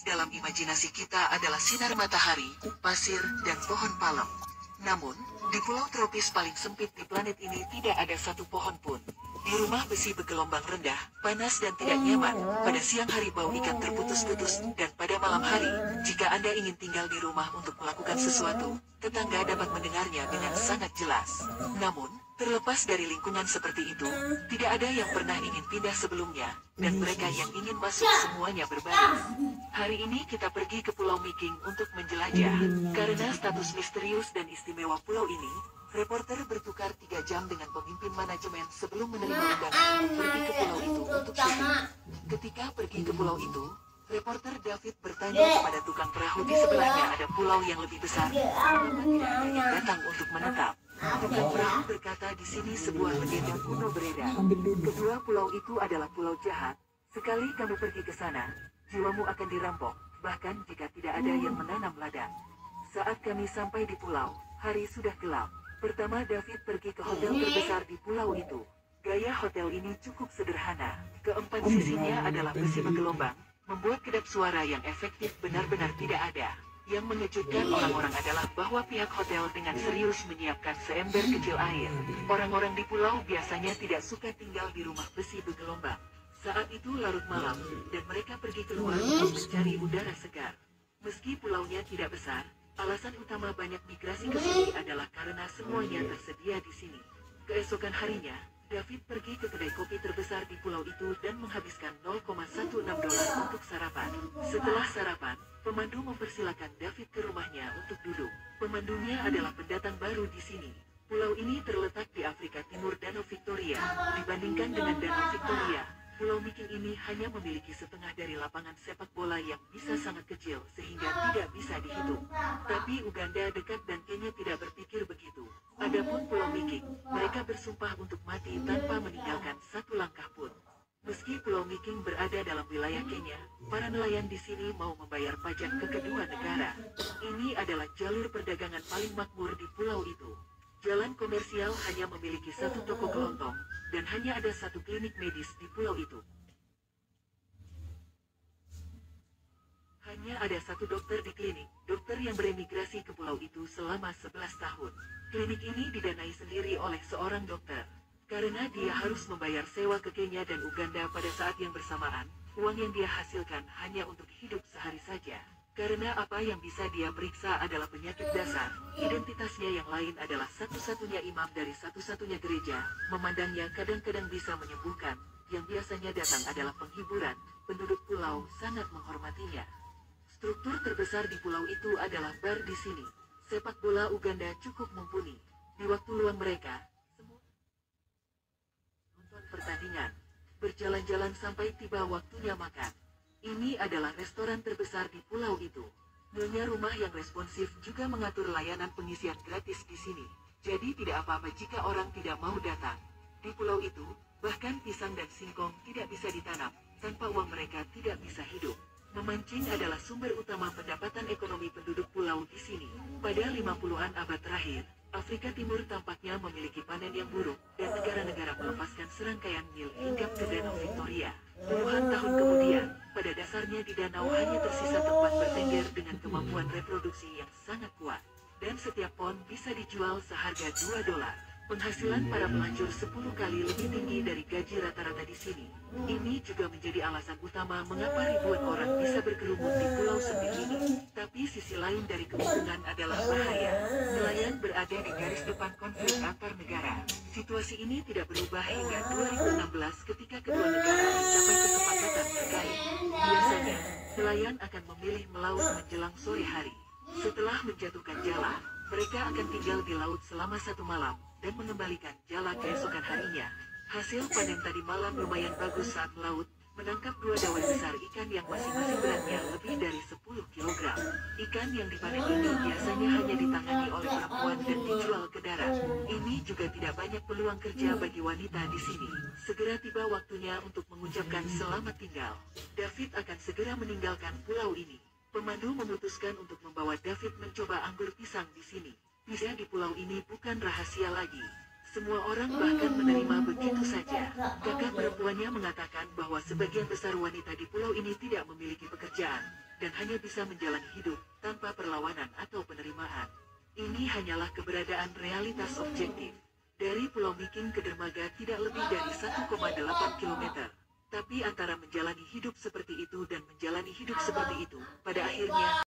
dalam imajinasi kita adalah sinar matahari, pasir, dan pohon palem. Namun, di pulau tropis paling sempit di planet ini tidak ada satu pohon pun. Di rumah besi bergelombang rendah, panas dan tidak nyaman, pada siang hari bau ikan terputus-putus, dan pada malam hari, jika Anda ingin tinggal di rumah untuk melakukan sesuatu, tetangga dapat mendengarnya dengan sangat jelas. Namun, terlepas dari lingkungan seperti itu, tidak ada yang pernah ingin pindah sebelumnya, dan mereka yang ingin masuk semuanya berbaris. Hari ini kita pergi ke Pulau Miking untuk menjelajah. Karena status misterius dan istimewa pulau ini, reporter bertukar 3 jam dengan pemimpin manajemen sebelum menerima undangan untuk pergi ke pulau itu untuk syuting. Ketika pergi ke pulau itu, reporter David bertanya kepada tukang perahu di sebelahnya ada pulau yang lebih besar. Kenapa tidak ada yang datang untuk menetap? Tukang perahu berkata di sini sebuah legenda kuno beredar. Kedua pulau itu adalah pulau jahat. Sekali kamu pergi ke sana, jiwamu akan dirampok, bahkan jika tidak ada yang menanam ladang. Saat kami sampai di pulau, hari sudah gelap. Pertama David pergi ke hotel terbesar di pulau itu. Gaya hotel ini cukup sederhana. Keempat sisinya adalah besi bergelombang, membuat kedap suara yang efektif benar-benar tidak ada. Yang mengejutkan orang-orang adalah bahwa pihak hotel dengan serius menyiapkan seember kecil air. Orang-orang di pulau biasanya tidak suka tinggal di rumah besi bergelombang. Saat itu larut malam, dan mereka pergi keluar untuk mencari udara segar. Meski pulaunya tidak besar, alasan utama banyak migrasi ke sini adalah karena semuanya tersedia di sini. Keesokan harinya, David pergi ke kedai kopi terbesar di pulau itu dan menghabiskan $0,16 untuk sarapan. Setelah sarapan, pemandu mempersilakan David ke rumahnya untuk duduk. Pemandunya adalah pendatang baru di sini. Pulau ini terletak di Afrika Timur Danau Victoria. Dibandingkan dengan Danau Victoria, Pulau Miking ini hanya memiliki setengah dari lapangan sepak bola yang bisa sangat kecil sehingga tidak bisa dihitung. Tapi Uganda dekat dan Kenya tidak berpikir begitu. Adapun Pulau Miking, mereka bersumpah untuk mati tanpa meninggalkan satu langkah pun. Meski Pulau Miking berada dalam wilayah Kenya, para nelayan di sini mau membayar pajak ke kedua negara. Ini adalah jalur perdagangan paling makmur di pulau itu. Jalan komersial hanya memiliki satu toko kelontong, dan hanya ada satu klinik medis di pulau itu. Hanya ada satu dokter di klinik, dokter yang beremigrasi ke pulau itu selama 11 tahun. Klinik ini didanai sendiri oleh seorang dokter. Karena dia harus membayar sewa ke Kenya dan Uganda pada saat yang bersamaan, uang yang dia hasilkan hanya untuk hidup sehari saja. Karena apa yang bisa dia periksa adalah penyakit dasar, identitasnya yang lain adalah satu-satunya imam dari satu-satunya gereja, memandangnya kadang-kadang bisa menyembuhkan, yang biasanya datang adalah penghiburan, penduduk pulau sangat menghormatinya. Struktur terbesar di pulau itu adalah bar di sini. Sepak bola Uganda cukup mumpuni. Di waktu luang mereka, semua nonton pertandingan, berjalan-jalan sampai tiba waktunya makan. Ini adalah restoran terbesar di pulau itu. Nyonya rumah yang responsif juga mengatur layanan pengisian gratis di sini. Jadi tidak apa-apa jika orang tidak mau datang. Di pulau itu, bahkan pisang dan singkong tidak bisa ditanam. Tanpa uang mereka tidak bisa hidup. Memancing adalah sumber utama pendapatan ekonomi penduduk pulau di sini. Pada 50-an abad terakhir, Afrika Timur tampaknya memiliki panen yang buruk, dan negara-negara melepaskan serangkaian mil hinggap ke Danau Victoria. Puluhan tahun kemudian, pada dasarnya di danau hanya tersisa tempat bertengger dengan kemampuan reproduksi yang sangat kuat. Dan setiap pon bisa dijual seharga $2. Penghasilan para pelancur 10 kali lebih tinggi dari gaji rata-rata di sini. Ini juga menjadi alasan utama mengapa ribuan orang bisa berkerumun di pulau sempit ini. Tapi sisi lain dari keuntungan adalah bahaya. Nelayan berada di garis depan konflik antar negara. Situasi ini tidak berubah hingga 2016 ketika kedua negara mencapai kesepakatan terkait. Biasanya, nelayan akan memilih melaut menjelang sore hari. Setelah menjatuhkan jala, mereka akan tinggal di laut selama 1 malam, dan mengembalikan jala keesokan harinya. Hasil panen tadi malam lumayan bagus saat melaut, menangkap 2 dawai besar ikan yang masing-masing beratnya lebih dari 10 kg. Ikan yang dipanen ini biasanya hanya ditangani oleh perempuan dan dijual ke darat. Ini juga tidak banyak peluang kerja bagi wanita di sini. Segera tiba waktunya untuk mengucapkan selamat tinggal. David akan segera meninggalkan pulau ini. Pemandu memutuskan untuk membawa David mencoba anggur pisang di sini. Pizza di pulau ini bukan rahasia lagi. Semua orang bahkan menerima begitu saja. Kakak perempuannya mengatakan bahwa sebagian besar wanita di pulau ini tidak memiliki pekerjaan. dan hanya bisa menjalani hidup tanpa perlawanan atau penerimaan. Ini hanyalah keberadaan realitas objektif. Dari Pulau Miking ke dermaga tidak lebih dari 1,8 km. Tapi antara menjalani hidup seperti itu dan menjalani hidup seperti itu, pada akhirnya